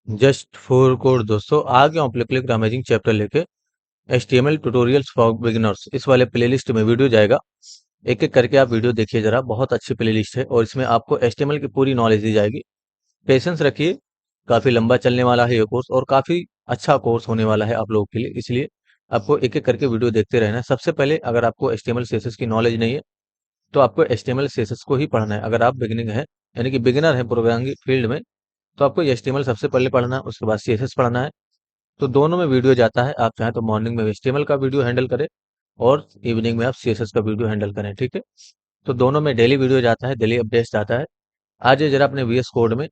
Just for code दोस्तों आ गया हूँ क्लिक अमेजिंग चैप्टर लेके HTML ट्यूटोरियल्स फॉर बिगिनर्स इस वाले प्लेलिस्ट में वीडियो जाएगा। एक एक करके आप वीडियो देखिए जरा, बहुत अच्छी प्लेलिस्ट है और इसमें आपको HTML की पूरी नॉलेज दी जाएगी। पेशेंस रखिए, काफी लंबा चलने वाला है ये कोर्स और काफी अच्छा कोर्स होने वाला है आप लोगों के लिए, इसलिए आपको एक एक करके वीडियो देखते रहना है। सबसे पहले अगर आपको HTML CSS की नॉलेज नहीं है तो आपको HTML CSS को ही पढ़ना है। अगर आप बिगिनिंग है यानी कि बिगिनर है प्रोग्रामिंग फील्ड में, तो आपको HTML सबसे पहले पढ़ना है, उसके बाद CSS पढ़ना है। तो दोनों में वीडियो जाता है। आप चाहें तो मॉर्निंग में HTML का वीडियो हैंडल करें और इवनिंग में आप CSS का वीडियो हैंडल करें, ठीक है। तो दोनों में डेली वीडियो जाता है, डेली अपडेट्स आता है। आज ये जरा अपने VS कोड में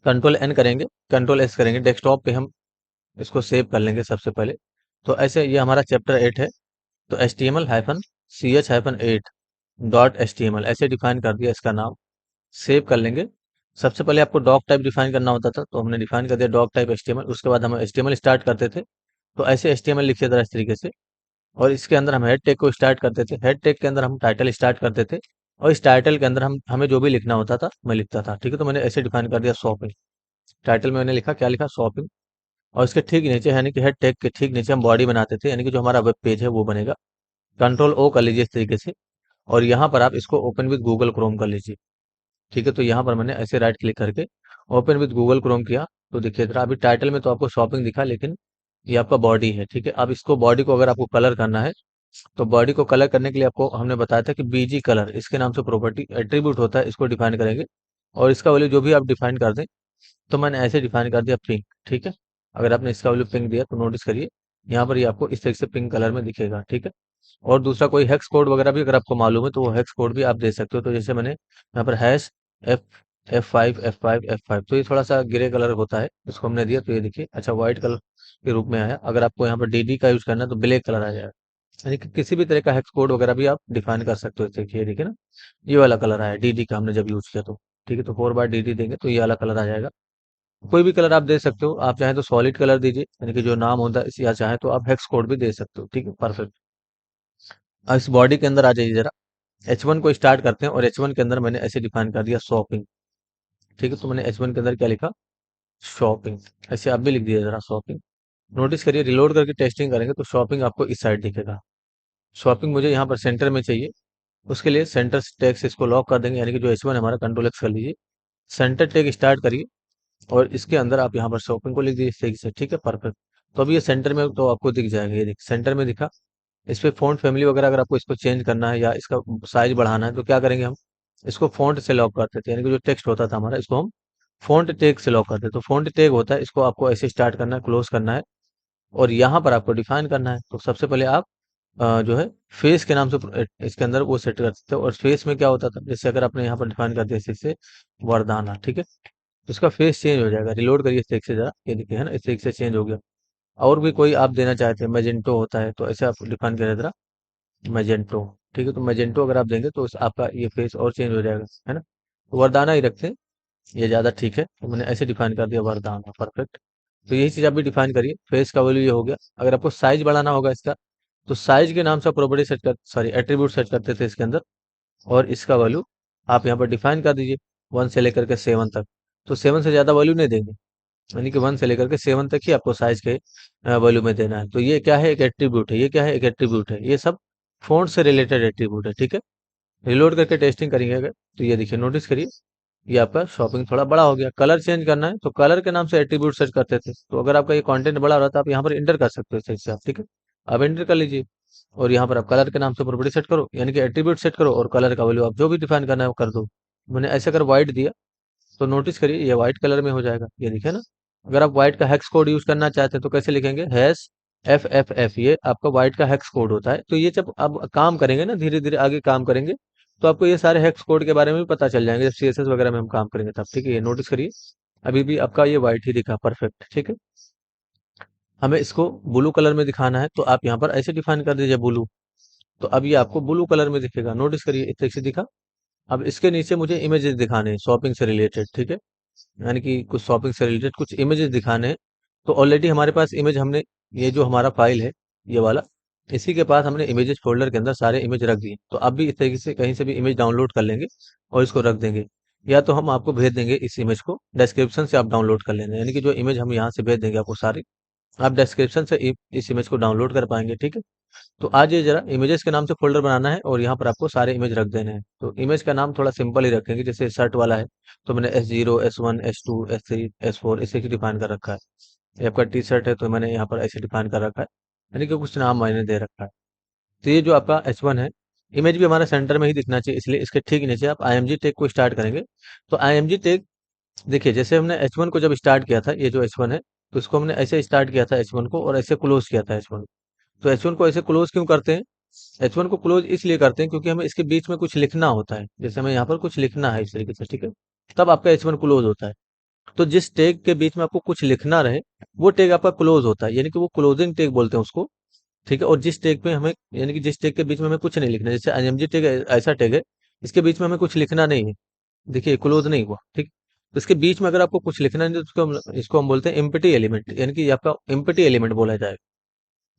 Ctrl+N करेंगे, Ctrl+S करेंगे, डेस्कटॉप पे हम इसको सेव कर लेंगे सबसे पहले। तो ऐसे ये हमारा चैप्टर 8 है। तो HTML-CH-8 डॉट HTML ऐसे डिफाइन कर दिया इसका नाम, सेव कर लेंगे। सबसे पहले आपको डॉक टाइप डिफाइन करना होता था, तो हमने डिफाइन कर दिया डॉक टाइप HTML। उसके बाद हम HTML स्टार्ट करते थे, तो ऐसे HTML लिखिए जरा इस तरीके से। और इसके अंदर हम हेड टैग को स्टार्ट करते थे, हेड टैग के अंदर हम टाइटल स्टार्ट करते थे और इस टाइटल के अंदर हम हमें जो भी लिखना होता था मैं लिखता था, ठीक है। तो मैंने ऐसे डिफाइन कर दिया शॉपिंग। टाइटल में मैंने लिखा, क्या लिखा, शॉपिंग। और इसके ठीक नीचे यानी कि हेड टैग के ठीक नीचे हम बॉडी बनाते थे, यानी कि जो हमारा वेब पेज है वो बनेगा। Ctrl+O कर लीजिए इस तरीके से और यहाँ पर आप इसको ओपन विद गूगल क्रोम कर लीजिए, ठीक है। तो यहाँ पर मैंने ऐसे राइट क्लिक करके ओपन विद गूगल क्रोम किया। तो देखिए जरा, अभी टाइटल में तो आपको शॉपिंग दिखा, लेकिन ये आपका बॉडी है, ठीक है। अब इसको बॉडी को अगर आपको कलर करना है, तो बॉडी को कलर करने के लिए आपको हमने बताया था कि BG कलर इसके नाम से प्रॉपर्टी एट्रीब्यूट होता है, इसको डिफाइन करेंगे। और इसका वैल्यू जो भी आप डिफाइन कर दें, तो मैंने ऐसे डिफाइन कर दिया पिंक, ठीक है। अगर आपने इसका वैल्यू पिंक दिया तो नोटिस करिए यहाँ पर ये आपको इस तरीके से पिंक कलर में दिखेगा, ठीक है। और दूसरा कोई हेक्स कोड वगैरह भी अगर आपको मालूम है तो वो हेक्स कोड भी आप दे सकते हो। तो जैसे मैंने यहाँ पर हैश एफ F5 तो ये थोड़ा सा ग्रे कलर होता है, इसको हमने दिया तो ये देखिए अच्छा व्हाइट कलर के रूप में आया। अगर आपको यहाँ पर DD का यूज करना है तो ब्लैक कलर आ जाएगा। यानी कि किसी भी तरह का हेक्स कोड वगैरह भी आप डिफाइन कर सकते हो। देखिए देखिए ना, ये वाला कलर आया DD का हमने जब यूज किया तो, ठीक है। तो 4/DD देंगे तो ये वाला कलर आ जाएगा। कोई भी कलर आप दे सकते हो, आप चाहें तो सॉलिड कलर दीजिए यानी कि जो नाम होता है, या चाहे तो आप हेक्स कोड भी दे सकते हो, ठीक है, परफेक्ट। अब इस बॉडी के अंदर आ जाइए जरा, H1 को स्टार्ट करते हैं और H1 के अंदर मैंने ऐसे डिफाइन कर दिया शॉपिंग, ठीक है। तो मैंने H1 के अंदर क्या लिखा, शॉपिंग। ऐसे आप भी लिख दिए जरा शॉपिंग। नोटिस करिए रिलोड करके टेस्टिंग करेंगे तो शॉपिंग आपको इस साइड दिखेगा। शॉपिंग मुझे यहाँ पर सेंटर में चाहिए, उसके लिए सेंटर टैग से इसको लॉक कर देंगे, यानी कि जो H1 है हमारा Ctrl+X कर लीजिए, सेंटर टैग स्टार्ट करिए और इसके अंदर आप यहाँ पर शॉपिंग को लिख दीजिए सही से, ठीक है, परफेक्ट। तो अभी ये सेंटर में तो आपको दिख जाएगा, ये देखिए सेंटर में दिखा। इस पे फ़ॉन्ट फैमिली वगैरह अगर आपको इसको चेंज करना है या इसका साइज बढ़ाना है तो क्या करेंगे हम, इसको फ़ॉन्ट से लॉक करते थे, यानी कि जो टेक्स्ट होता था हमारा इसको हम फ़ॉन्ट टैग से लॉक करते। तो फ़ॉन्ट टैग होता है, इसको आपको ऐसे स्टार्ट करना है, क्लोज करना है और यहाँ पर आपको डिफाइन करना है। तो सबसे पहले आप जो है फेस के नाम से इसके अंदर वो सेट कर सकते हो। और फेस में क्या होता था, जैसे अगर आपने यहाँ पर डिफाइन कर दिया इस तरीके से वरदाना, ठीक है, तो इसका फेस चेंज हो जाएगा। रिलोड करिए इस तरीके से जरा, ये देखिए है ना, इस तरीके से चेंज हो गया। और भी कोई आप देना चाहते हैं, मैजेंटो होता है, तो ऐसे आप डिफाइन करें जरा, मैजेंटो, ठीक है। तो मैजेंटो अगर आप देंगे तो आपका ये फेस और चेंज हो जाएगा, है ना। तो वरदाना ही रखते हैं, ये ज्यादा ठीक है। तो मैंने ऐसे डिफाइन कर दिया वरदाना, परफेक्ट। तो यही चीज आप भी डिफाइन करिए। फेस का वैल्यू ये हो गया। अगर आपको साइज बढ़ाना होगा इसका, तो साइज के नाम से प्रॉपर्टी सेट कर, सॉरी एट्रीब्यूट सेट करते थे इसके अंदर। और इसका वैल्यू आप यहाँ पर डिफाइन कर दीजिए 1 से लेकर के 7 तक। तो 7 से ज्यादा वैल्यू नहीं देंगे, यानी कि 1 से लेकर के 7 तक ही आपको साइज के वैल्यू में देना है। तो ये क्या है, एक एट्रीब्यूट है। ये क्या है, एक एट्रीब्यूट है। ये सब फ़ॉन्ट से रिलेटेड एट्रीब्यूट है, ठीक है। रिलोड करके टेस्टिंग करेंगे अगर, तो ये देखिए नोटिस करिए, ये आपका शॉपिंग थोड़ा बड़ा हो गया। कलर चेंज करना है तो कलर के नाम से एट्रीब्यूट सेट करते थे। तो अगर आपका ये कंटेंट बड़ा हो रहा था, आप यहाँ पर इंटर कर सकते हो सही से आप, ठीक है। आप इंटर कर लीजिए और यहाँ पर आप कलर के नाम से प्रॉपर्टी सेट करो, यानी कि एट्रीब्यूट सेट करो और कलर का वैल्यू आप जो भी डिफाइन करना है वो कर दो। मैंने ऐसे अगर व्हाइट दिया तो नोटिस करिए ये व्हाइट कलर में हो जाएगा, ये देखिए ना। अगर आप व्हाइट का हेक्स कोड यूज करना चाहते हैं तो कैसे लिखेंगे, हैश FFF, ये आपका व्हाइट का हेक्स कोड होता है। तो ये जब आप काम करेंगे ना, धीरे धीरे आगे काम करेंगे, तो आपको ये सारे हेक्स कोड के बारे में भी पता चल जाएंगे जब CSS वगैरह में हम काम करेंगे तब, ठीक है। ये नोटिस करिए अभी भी आपका ये व्हाइट ही दिखा, परफेक्ट, ठीक है। हमें इसको ब्लू कलर में दिखाना है तो आप यहाँ पर ऐसे डिफाइन कर दीजिए ब्लू। तो अब ये आपको ब्लू कलर में दिखेगा, नोटिस करिए इस तरीके से दिखा। अब इसके नीचे मुझे इमेजेस दिखाने हैं शॉपिंग से रिलेटेड, ठीक है, यानी कि कुछ शॉपिंग से रिलेटेड कुछ इमेजेस दिखाने हैं। तो ऑलरेडी हमारे पास इमेज, हमने ये जो हमारा फाइल है ये वाला, इसी के पास हमने इमेजेस फोल्डर के अंदर सारे इमेज रख दिए। तो अब भी इस तरीके से कहीं से भी इमेज डाउनलोड कर लेंगे और इसको रख देंगे। या तो हम आपको भेज देंगे इस इमेज को, डिस्क्रिप्शन से आप डाउनलोड कर लेना, यानी कि जो इमेज हम यहाँ से भेज देंगे आपको सारी, आप डिस्क्रिप्शन से इस इमेज को डाउनलोड कर पाएंगे, ठीक है। तो आज ये जरा इमेजेस के नाम से फोल्डर बनाना है और यहाँ पर आपको सारे इमेज रख देने हैं। तो इमेज का नाम थोड़ा सिंपल ही रखेंगे, जैसे शर्ट वाला है तो मैंने S0 S1 S2 S3 S4 इसे डिफाइन कर रखा है। ये आपका टी शर्ट है तो मैंने यहाँ पर ऐसे डिफाइन कर रखा है, यानी कि कुछ नाम मैंने दे रखा है। तो ये जो आपका H1 है, इमेज भी हमारा सेंटर में ही दिखना चाहिए, इसलिए इसके ठीक नीचे आप IMG टैग को स्टार्ट करेंगे। तो IMG टैग देखिए, जैसे हमने H1 को जब स्टार्ट किया था, ये जो H1 है, तो इसको हमने ऐसे स्टार्ट किया था H1 को और ऐसे क्लोज किया था H1। तो H1 को ऐसे क्लोज क्यों करते हैं? H1 को क्लोज इसलिए करते हैं क्योंकि हमें इसके बीच में कुछ लिखना होता है, जैसे हमें यहाँ पर कुछ लिखना है इस तरीके से, ठीक है, तब आपका H1 क्लोज होता है। तो जिस टैग के बीच में आपको कुछ लिखना रहे, वो टैग आपका क्लोज होता है, यानी कि वो क्लोजिंग टैग बोलते हैं उसको, ठीक है। और जिस टैग में हमें, यानी कि जिस टैग के बीच में हमें कुछ नहीं लिखना है, जैसे IMG टैग ऐसा टैग है, इसके बीच में हमें कुछ लिखना नहीं है, देखिए क्लोज नहीं हुआ, ठीक। तो इसके बीच में अगर आपको कुछ लिखना है तो इसको हम बोलते हैं एम्प्टी एलिमेंट, यानी कि ये आपका एम्प्टी एलिमेंट बोला जाएगा,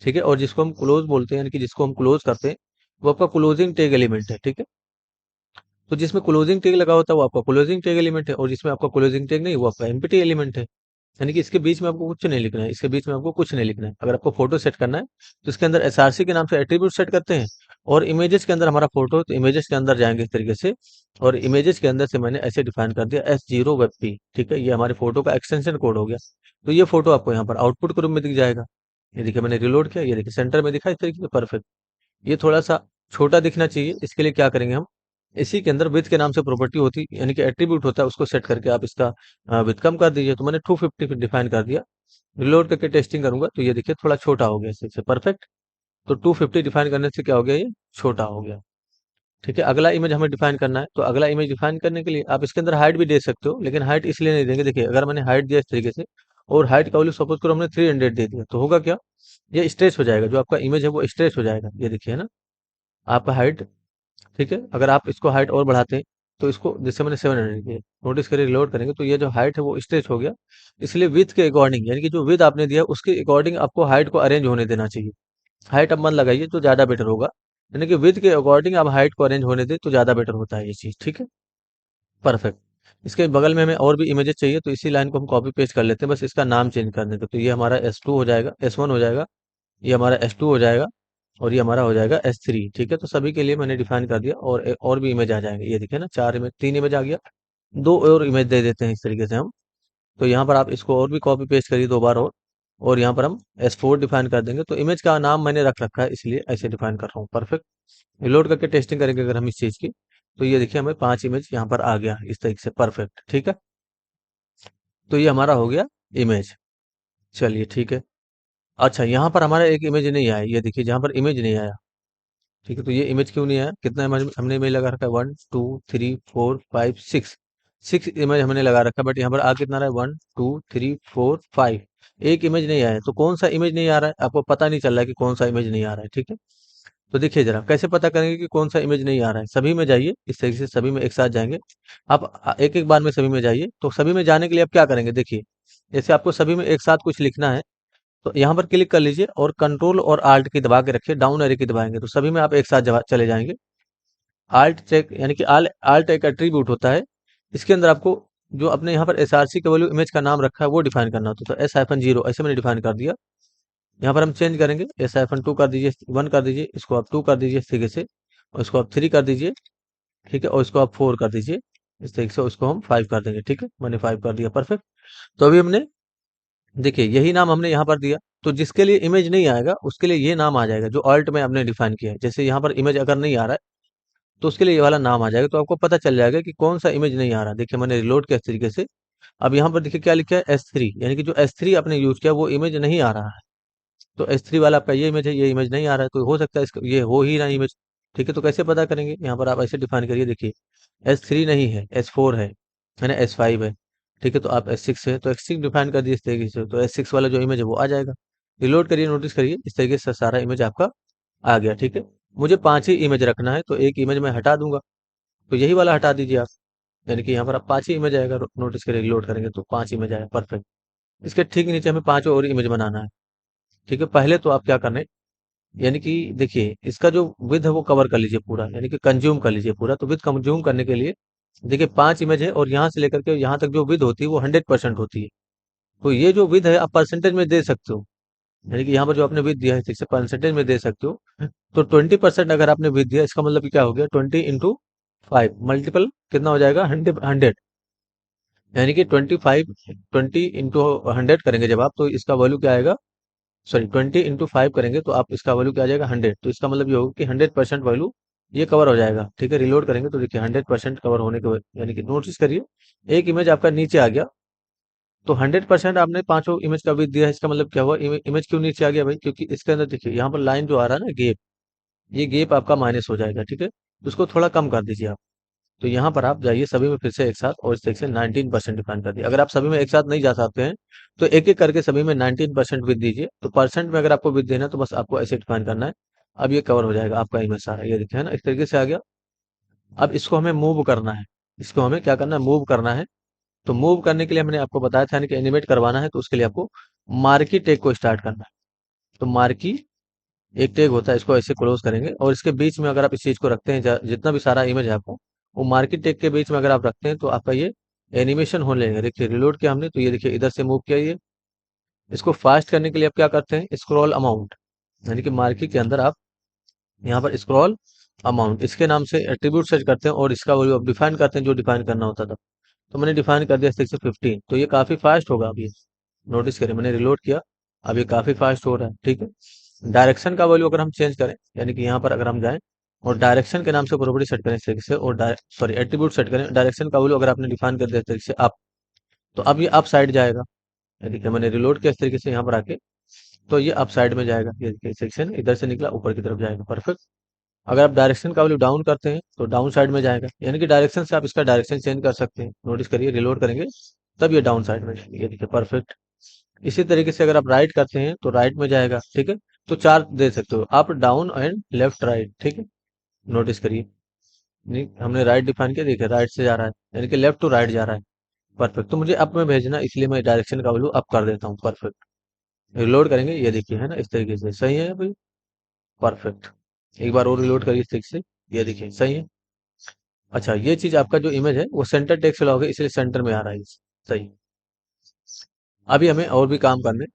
ठीक है। और जिसको हम क्लोज बोलते हैं, यानी कि जिसको हम क्लोज करते हैं, वो आपका क्लोजिंग टैग एलिमेंट है, ठीक है। तो जिसमें क्लोजिंग टैग लगा होता है वो आपका क्लोजिंग टैग एलिमेंट है, और जिसमें आपका क्लोजिंग टैग नहीं वो आपका एम्प्टी एलिमेंट है। यानी कि इसके बीच में आपको कुछ नहीं लिखना है, इसके बीच में आपको कुछ नहीं लिखना है। अगर आपको फोटो सेट करना है तो इसके अंदर SRC के नाम से एट्रीब्यूट सेट करते हैं, और इमेजेस के अंदर हमारा फोटो है तो इमेजेस के अंदर जाएंगे इस तरीके से, और इमेजेस के अंदर से मैंने ऐसे डिफाइन कर दिया S0 WebP, ठीक है। ये हमारे फोटो का एक्सटेंशन कोड हो गया। तो ये फोटो आपको यहाँ पर आउटपुट के रूप में दिख जाएगा। ये देखिए मैंने रिलोड किया, ये देखिए सेंटर में दिखा इस तरीके से, परफेक्ट। ये थोड़ा सा छोटा दिखना चाहिए, इसके लिए क्या करेंगे हम, इसी के अंदर विड्थ के नाम से प्रॉपर्टी होती है, यानी कि एट्रीब्यूट होता है, उसको सेट करके आप इसका विड्थ कम कर दीजिए। तो मैंने 250 डिफाइन कर दिया, रिलोड करके टेस्टिंग करूंगा तो ये देखिए थोड़ा छोटा हो गया इससे, परफेक्ट। तो 250 डिफाइन करने से क्या हो गया, ये छोटा हो गया, ठीक है। अगला इमेज हमें डिफाइन करना है, तो अगला इमेज डिफाइन करने के लिए आप इसके अंदर हाइट भी दे सकते हो, लेकिन हाइट इसलिए नहीं देंगे, देखिए अगर मैंने हाइट दिया इस तरीके से, और हाइट का वैल्यू सपोज करो हमने 300 दे दिया, तो होगा क्या, ये स्ट्रेच हो जाएगा, जो आपका इमेज है वो स्ट्रेच हो जाएगा, ये देखिए है ना आपका हाइट, ठीक है। अगर आप इसको हाइट और बढ़ाते हैं, तो इसको जैसे मैंने 700 किया, नोटिस करिए रिलोड करेंगे तो ये जो हाइट है वो स्ट्रेच हो गया। इसलिए विथ के अकॉर्डिंग, यानी कि जो विथ आपने दिया उसके अकॉर्डिंग आपको हाइट को अरेंज होने देना चाहिए। हाइट अब मत लगाइए तो ज्यादा बेटर होगा, यानी कि विथ के अकॉर्डिंग आप हाइट को अरेंज होने दे तो ज्यादा बेटर होता है ये चीज, ठीक है, परफेक्ट। इसके बगल में हमें और भी इमेजेस चाहिए, तो इसी लाइन को हम कॉपी पेस्ट कर लेते हैं, बस इसका नाम चेंज कर देंगे। तो ये हमारा S2 हो जाएगा, S1 हो जाएगा, ये हमारा S2 हो जाएगा, और ये हमारा हो जाएगा S3, ठीक है। तो सभी के लिए मैंने डिफाइन कर दिया, और और भी इमेज आ जाएंगे, ये देखिए ना, 4 इमेज, 3 इमेज आ गया, 2 और इमेज दे देते हैं इस तरीके से हम। तो यहाँ पर आप इसको और भी कॉपी पेस्ट करिए 2 बार, और यहाँ पर हम S4 डिफाइन कर देंगे। तो इमेज का नाम मैंने रख रखा है इसलिए ऐसे डिफाइन कर रहा हूँ, परफेक्ट। रिलोड करके टेस्टिंग करेंगे अगर हम इस चीज की, तो ये देखिए हमें 5 इमेज यहाँ पर आ गया इस तरीके से, परफेक्ट, ठीक है। तो ये हमारा हो गया इमेज, चलिए ठीक है। अच्छा, यहाँ पर हमारा एक इमेज नहीं आया, ये देखिए जहाँ पर इमेज नहीं आया, ठीक है। तो ये इमेज क्यों नहीं आया, कितना इमेज हमने इमेज लगा रखा है, 1 2 3 4 5 6, 6 इमेज हमने लगा रखा है, बट यहाँ पर आ कितना रहा है, 1 2 3 4 5, एक इमेज नहीं आया। तो कौन सा इमेज नहीं आ रहा है, आपको पता नहीं चल रहा है कि कौन सा इमेज नहीं आ रहा है, ठीक है। तो देखिए जरा कैसे पता करेंगे कि कौन सा इमेज नहीं आ रहा है, सभी में जाइए, इस तरीके से सभी में एक साथ जाएंगे आप, एक एक बार में सभी में जाइए। तो सभी में जाने के लिए आप क्या करेंगे, देखिए जैसे आपको सभी में एक साथ कुछ लिखना है, तो यहाँ पर क्लिक कर लीजिए और कंट्रोल और आल्ट की दबा के रखिए, डाउन एरो की दबाएंगे तो सभी में आप एक साथ चले जाएंगे। आल्ट चेक, यानी कि आल्ट एक एट्रीब्यूट होता है, इसके अंदर आपको जो अपने यहाँ पर SRC के वैल्यू इमेज का नाम रखा है वो डिफाइन करना होता है। तो S-0 ऐसे मैंने डिफाइन कर दिया, यहाँ पर हम चेंज करेंगे, S-2 कर दीजिए, 1 कर दीजिए, इसको आप 2 कर दीजिए इस तरीके से, और इसको आप 3 कर दीजिए, ठीक है, और इसको आप 4 कर दीजिए इस तरीके से, उसको हम 5 कर देंगे, ठीक है, मैंने 5 कर दिया, परफेक्ट। तो अभी हमने, देखिए यही नाम हमने यहाँ पर दिया, तो जिसके लिए इमेज नहीं आएगा उसके लिए ये नाम आ जाएगा जो ऑल्ट में आपने डिफाइन किया है। जैसे यहाँ पर इमेज अगर नहीं आ रहा है तो उसके लिए ये वाला नाम आ जाएगा, तो आपको पता चल जाएगा कि कौन सा इमेज नहीं आ रहा। देखिए मैंने रिलोड किया इस तरीके से, अब यहाँ पर देखिए क्या लिखा है, S3, यानी कि जो S3 आपने यूज किया वो इमेज नहीं आ रहा है। तो S3 वाला आपका ये इमेज है, ये इमेज नहीं आ रहा है, तो हो सकता है इसका ये हो ही ना इमेज, ठीक है। तो कैसे पता करेंगे, यहाँ पर आप ऐसे डिफाइन करिए, देखिए S3 नहीं है, S4 है ना, S5 है, ठीक है। तो आप S6 है तो S6 डिफाइन कर दिए इस तरीके से, तो S6 वाला जो इमेज है वो आ जाएगा। रिलोड करिए, नोटिस करिए इस तरीके से सारा इमेज आपका आ गया, ठीक है। मुझे 5 ही इमेज रखना है, तो एक इमेज मैं हटा दूंगा, तो यही वाला हटा दीजिए आप, यानी कि यहाँ पर आप 5 ही इमेज आएगा, नोटिस करिए रिलोड करेंगे तो 5 इमेज आएगा, परफेक्ट। इसके ठीक नीचे हमें 5 और इमेज बनाना है, ठीक है। पहले तो आप क्या करना है, यानी कि देखिए इसका जो विथ है वो कवर कर लीजिए पूरा, यानी कि कंज्यूम कर लीजिए पूरा। तो विथ कंज्यूम करने के लिए देखिए 5 इमेज है और यहाँ से लेकर के यहाँ तक जो विड्थ होती है वो 100% होती है। तो ये जो विड्थ है आप परसेंटेज में दे सकते हो, यानी कि यहाँ पर जो आपने विड्थ दिया है इसे परसेंटेज में दे सकते हो। तो 20% अगर आपने विड्थ दिया, इसका मतलब क्या हो गया, 20 × 5 मल्टीपल कितना हो जाएगा, 100, यानी कि 20 × 100 करेंगे जब आप, तो इसका वैल्यू क्या आएगा, सॉरी 20 × 5 करेंगे तो आप इसका वैल्यू क्या आ जाएगा, 100। तो इसका मतलब ये होगा कि 100% वैल्यू ये कवर हो जाएगा। ठीक है, रिलोड करेंगे तो देखिए 100% कवर होने के यानी कि नोटिस करिए एक इमेज आपका नीचे आ गया। तो 100% आपने पांचों इमेज का भी दिया है, इसका मतलब क्या हुआ, इमेज क्यों नीचे आ गया भाई, क्योंकि इसके अंदर देखिए यहाँ पर लाइन जो आ रहा है ना गैप, ये गैप आपका माइनस हो जाएगा। ठीक है, तो उसको थोड़ा कम कर दीजिए आप। तो यहाँ पर आप जाइए सभी में फिर से एक साथ और इस तरीके से 19% डिफाइन कर दिए। अगर आप सभी में एक साथ नहीं जा सकते हैं तो एक एक करके सभी में 19% विद दीजिए। तो परसेंट में अगर आपको विद देना है तो बस आपको ऐसे डिफाइन करना है। अब ये कवर हो जाएगा आपका इमेज सारा, ये देखिए है ना, इस तरीके से आ गया। अब इसको हमें मूव करना है, इसको हमें क्या करना है, मूव करना है। तो मूव करने के लिए मैंने आपको बताया था यानी कि एनिमेट करवाना है, तो उसके लिए आपको मार्की टैग को स्टार्ट करना है। तो मार्की एक टैग होता है, इसको ऐसे क्लोज करेंगे और इसके बीच में अगर आप इस चीज को रखते हैं, जितना भी सारा इमेज है आपको, वो मार्केट टैग के बीच में अगर आप रखते हैं तो आपका ये एनिमेशन होने लगेगा। देखिए रिलोड किया हमने तो ये देखिए इधर से मूव किया ये। इसको फास्ट करने के लिए आप क्या करते हैं, स्क्रॉल अमाउंट, यानी कि मार्की के अंदर आप यहाँ पर स्क्रॉल अमाउंट इसके नाम से एट्रीब्यूट सेट करते हैं और इसका वैल्यू आप डिफाइन करते हैं जो डिफाइन करना होता था। तो मैंने डिफाइन कर दिया 615, तो ये काफी फास्ट होगा। अब ये नोटिस करें मैंने रिलोड किया, अब ये काफी फास्ट हो रहा है। ठीक है, डायरेक्शन का वैल्यू अगर हम चेंज करें, यानी कि यहाँ पर अगर हम जाएं और डायरेक्शन के नाम से प्रॉपर्टी सेट करें इस तरीके से, और सॉरी एट्रीब्यूट सेट करें, डायरेक्शन का वैल्यू अगर आपने डिफाइन कर दिया इस तरीके से अप, तो अब ये अप साइड जाएगा। ये देखिए मैंने रिलोड किया इस तरीके से यहाँ पर आके, तो ये अप साइड में जाएगा। ये देखिए सेक्शन इधर से निकला ऊपर की तरफ जाएगा, परफेक्ट। अगर आप डायरेक्शन का वैल्यू डाउन करते हैं तो डाउन साइड में जाएगा, यानी कि डायरेक्शन से आप इसका डायरेक्शन चेंज कर सकते हैं। नोटिस करिए रिलोड करेंगे तब ये डाउन साइड में जाएगा, ये देखिए परफेक्ट। इसी तरीके से अगर आप राइट करते हैं तो राइट में जाएगा। ठीक है, तो चार दे सकते हो up down and left right. ठीक है, नोटिस करिए नहीं हमने राइट डिफाइन किया, देखिए राइट से जा रहा है यानी कि लेफ्ट टू राइट जा रहा है, परफेक्ट। तो मुझे अप में भेजना है, इसलिए मैं डायरेक्शन का वैल्यू अप कर देता हूँ, परफेक्ट। रिलोड करेंगे ये देखिए है ना, इस तरीके से सही है भाई, परफेक्ट। एक बार और रिलोड करिए इस तरीके से, ये देखिए सही है। अच्छा ये चीज आपका जो इमेज है वो सेंटर टेक्स्ट से लॉग है, इसलिए सेंटर में आ रहा है ये, सही। अभी हमें और भी काम करने,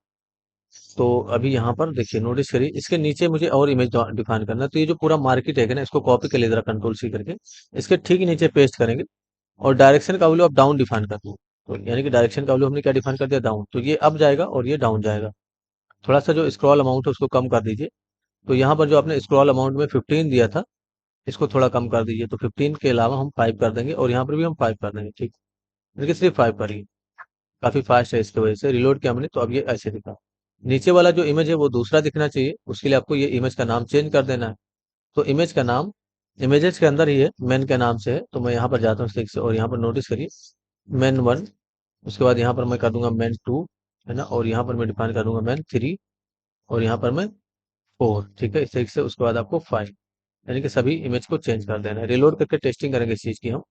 तो अभी यहाँ पर देखिए नोटिस करिए इसके नीचे मुझे और इमेज डिफाइन करना है। तो ये जो पूरा मार्केट है ना, इसको कॉपी कर लिए जरा कंट्रोल सी करके, इसके ठीक नीचे पेस्ट करेंगे और डायरेक्शन का वैल्यू आप डाउन डिफाइन कर दो। तो यानी कि डायरेक्शन का वैल्यू हमने क्या डिफाइन कर दिया, डाउन, तो ये अप जाएगा और ये डाउन जाएगा। थोड़ा सा जो स्क्रॉल अमाउंट है उसको कम कर दीजिए। तो यहाँ पर जो आपने स्क्रॉल अमाउंट में 15 दिया था, इसको थोड़ा कम कर दीजिए। तो 15 के अलावा हम 5 कर देंगे और यहाँ पर भी हम 5 कर देंगे। ठीक, देखिए सिर्फ 5 करिए, काफी फास्ट है, इसकी वजह से रिलोड किया हमने तो अब ये ऐसे दिखा। नीचे वाला जो इमेज है वो दूसरा दिखना चाहिए, उसके लिए आपको ये इमेज का नाम चेंज कर देना है। तो इमेज का नाम इमेजेस के अंदर ही है, मेन के नाम से है। तो मैं यहाँ पर जाता हूँ से और यहाँ पर नोटिस करिए मेन 1, उसके बाद यहाँ पर मैं कर दूंगा मेन 2, है ना, और यहाँ पर मैं डिफाइन कर दूंगा मेन 3 और यहाँ पर मैं 4। ठीक है, इस तरीके से उसके बाद आपको 5, यानी कि सभी इमेज को चेंज कर देना है। रिलोड करके टेस्टिंग करेंगे इस चीज की हम।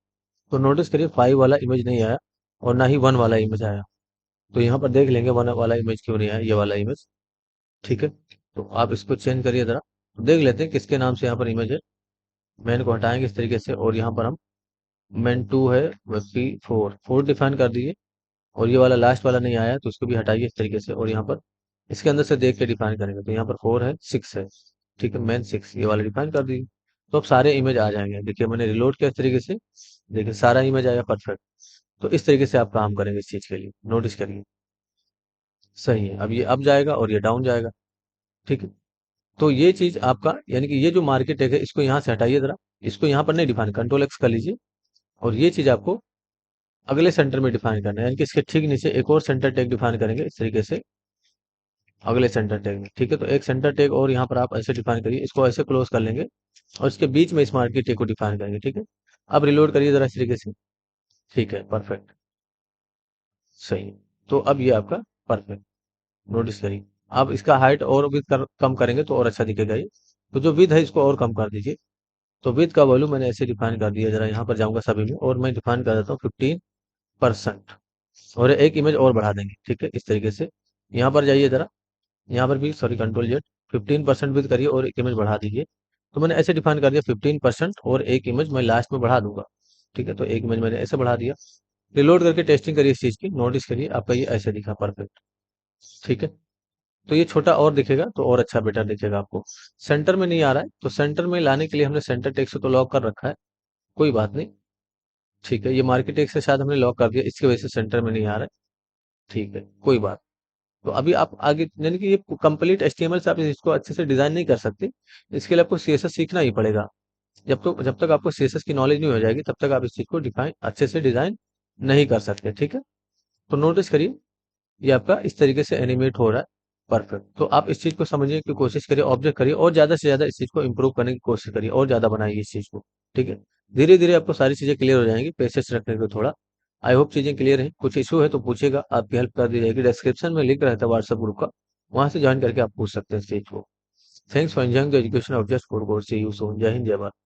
तो नोटिस करिए 5 वाला इमेज नहीं आया और ना ही 1 वाला इमेज आया। तो यहाँ पर देख लेंगे 1 वाला इमेज क्यों नहीं आया, ये वाला इमेज। ठीक है, तो आप इसको चेंज करिए जरा, तो देख लेते हैं किसके नाम से यहाँ पर इमेज है। मैन को हटाएंगे इस तरीके से और यहाँ पर हम मेन 2 है, वही 4 डिफाइन कर दिए। और ये वाला लास्ट वाला नहीं आया तो इसको भी हटाइए इस तरीके से और यहाँ पर इसके अंदर से देख के डिफाइन करेंगे। तो यहाँ पर 4 है, 6 है। ठीक है, मेन 6 ये वाला डिफाइन कर दिए। तो अब सारे इमेज आ जाएंगे। देखिए मैंने रिलोड किया इस तरीके से, देखिए सारा इमेज आया, परफेक्ट। तो इस तरीके से आप काम करेंगे इस चीज के लिए, नोटिस करिए सही है। अब ये अप जाएगा और ये डाउन जाएगा। ठीक है, तो ये चीज आपका यानी कि ये जो मार्केट है इसको यहाँ से हटाइए जरा, इसको यहाँ पर नहीं डिफाइन, कंट्रोल X कर लीजिए और ये चीज आपको अगले सेंटर में डिफाइन करना है, यानी कि इसके ठीक नीचे एक और सेंटर टैग डिफाइन करेंगे इस तरीके से अगले सेंटर टैग में। ठीक है, तो एक सेंटर टैग और यहाँ पर आप ऐसे डिफाइन करिए, इसको ऐसे क्लोज कर लेंगे और इसके बीच में इस मार्केट टैग को डिफाइन करेंगे। ठीक है, अब रिलोड करिए जरा इस तरीके से, ठीक है परफेक्ट, सही है। तो अब ये आपका परफेक्ट, नोटिस करिए। अब इसका हाइट और भी कम करेंगे तो और अच्छा दिखेगा ये। तो जो विद है इसको और कम कर दीजिए। तो विद का वॉल्यूम मैंने ऐसे डिफाइन कर दिया, जरा यहाँ पर जाऊंगा सभी में और मैं डिफाइन कर देता हूँ 15%। और एक इमेज और बढ़ा देंगे। ठीक है, इस तरीके से यहाँ पर जाइए जरा, यहाँ पर भी सॉरी कंट्रोल Z, 15% विद करिए और एक इमेज बढ़ा दीजिए। तो मैंने ऐसे डिफाइन कर दिया 15% और एक इमेज मैं लास्ट में बढ़ा दूंगा। ठीक है, तो एक इमेज मैंने ऐसे बढ़ा दिया। रिलोड करके टेस्टिंग करिए इस चीज की, नोटिस करिए आपका ये ऐसे दिखा परफेक्ट। ठीक है, तो ये छोटा और दिखेगा तो और अच्छा बेटर दिखेगा आपको। सेंटर में नहीं आ रहा है तो सेंटर में लाने के लिए हमने सेंटर टेक्स्ट तो लॉक कर रखा है, कोई बात नहीं। ठीक है, ये मार्केट टेक्स्ट से शायद हमने लॉक कर दिया, इसकी वजह से सेंटर में नहीं आ रहा है। ठीक है, कोई बात। तो अभी आप आगे यानी कि ये कंप्लीट एचटीएमएल से आप इसको अच्छे से डिजाइन नहीं कर सकते। इसके लिए आपको सीएसएस सीखना ही पड़ेगा। जब तक आपको सीएसएस की नॉलेज नहीं हो जाएगी तब तक आप इस चीज को डिफाइन अच्छे से डिजाइन नहीं कर सकते। ठीक है, तो नोटिस करिए ये आपका इस तरीके से एनिमेट हो रहा है। परफेक्ट, तो आप इस चीज को समझने की कोशिश करिए, ऑब्जर्व करिए और ज्यादा से ज्यादा इस चीज को इंप्रूव करने की कोशिश करिए और ज्यादा बनाइए इस चीज को। ठीक है, धीरे धीरे आपको सारी चीजें क्लियर हो जाएंगी, पेशेंस रखने को थोड़ा। आई होप चीजें क्लियर है। कुछ इशू है तो पूछेगा, आपकी हेल्प कर दी जाएगी। डिस्क्रिप्शन में लिंक रहता है व्हाट्सएप ग्रुप का, वहां से ज्वाइन करके आप पूछ सकते हैं इस चीज को। Thanks for enjoying the education of just for God. See you soon. जय हिंद, जय भारत।